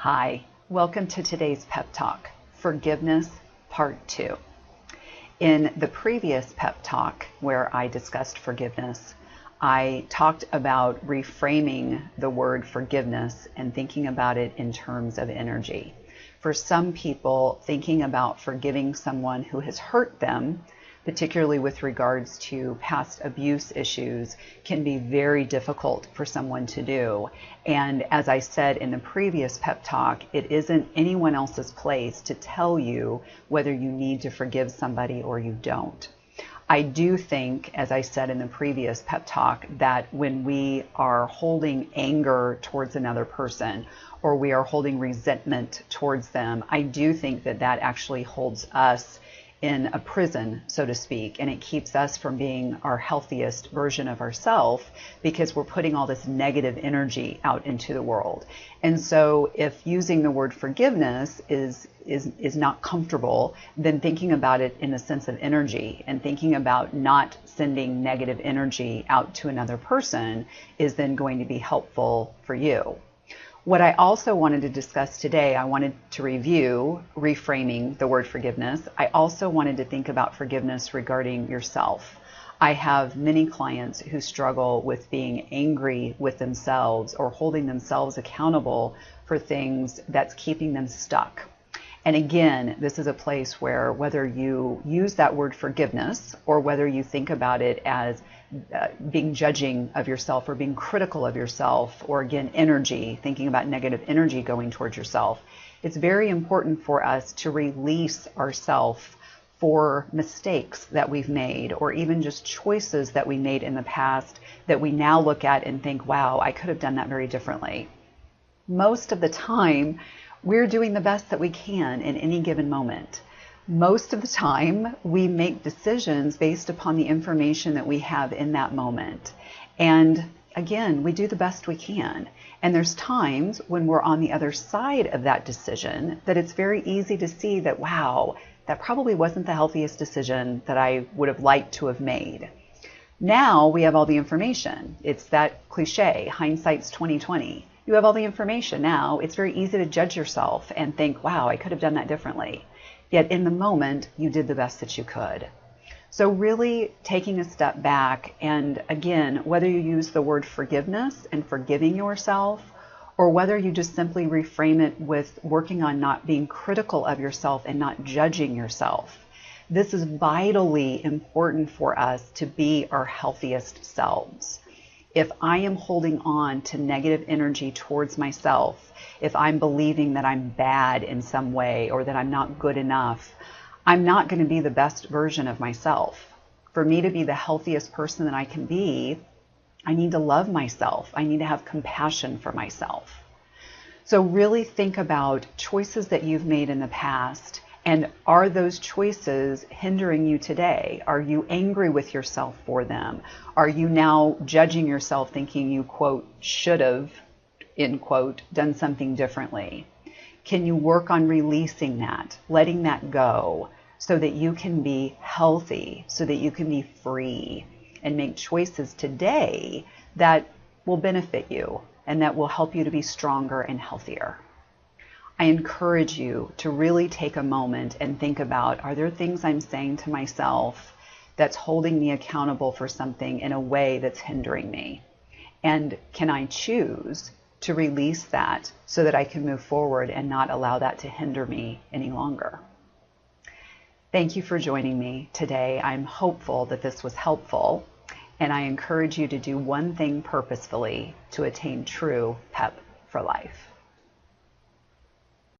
Hi, welcome to today's PEP Talk, Forgiveness Part 2. In the previous PEP Talk, where I discussed forgiveness, I talked about reframing the word forgiveness and thinking about it in terms of energy. For some people, thinking about forgiving someone who has hurt them, particularly with regards to past abuse issues, can be very difficult for someone to do. And as I said in the previous PEP Talk, it isn't anyone else's place to tell you whether you need to forgive somebody or you don't. I do think, as I said in the previous PEP Talk, that when we are holding anger towards another person or we are holding resentment towards them, I do think that that actually holds us in a prison, so to speak, and it keeps us from being our healthiest version of ourselves because we're putting all this negative energy out into the world. And so if using the word forgiveness is not comfortable, then thinking about it in the sense of energy and thinking about not sending negative energy out to another person is then going to be helpful for you. What I also wanted to discuss today, I wanted to review reframing the word forgiveness. I also wanted to think about forgiveness regarding yourself. I have many clients who struggle with being angry with themselves or holding themselves accountable for things that's keeping them stuck. And again, this is a place where whether you use that word forgiveness or whether you think about it as being judging of yourself or being critical of yourself, or again, energy, thinking about negative energy going towards yourself, it's very important for us to release ourselves for mistakes that we've made or even just choices that we made in the past that we now look at and think, wow, I could have done that very differently. Most of the time, we're doing the best that we can in any given moment. Most of the time, we make decisions based upon the information that we have in that moment. And again, we do the best we can. And there's times when we're on the other side of that decision that it's very easy to see that, wow, that probably wasn't the healthiest decision that I would have liked to have made. Now we have all the information. It's that cliche, hindsight's 20/20. You have all the information now. It's very easy to judge yourself and think, wow, I could have done that differently. Yet in the moment, you did the best that you could. So really taking a step back, and again, whether you use the word forgiveness and forgiving yourself, or whether you just simply reframe it with working on not being critical of yourself and not judging yourself, this is vitally important for us to be our healthiest selves. If I am holding on to negative energy towards myself, if I'm believing that I'm bad in some way or that I'm not good enough, I'm not going to be the best version of myself. For me to be the healthiest person that I can be, I need to love myself. I need to have compassion for myself. So really think about choices that you've made in the past. And are those choices hindering you today? Are you angry with yourself for them? Are you now judging yourself thinking you, quote, should have, end quote, done something differently? Can you work on releasing that, letting that go so that you can be healthy, so that you can be free and make choices today that will benefit you and that will help you to be stronger and healthier? I encourage you to really take a moment and think about, are there things I'm saying to myself that's holding me accountable for something in a way that's hindering me? And can I choose to release that so that I can move forward and not allow that to hinder me any longer? Thank you for joining me today. I'm hopeful that this was helpful, and I encourage you to do one thing purposefully to attain true PEP for life.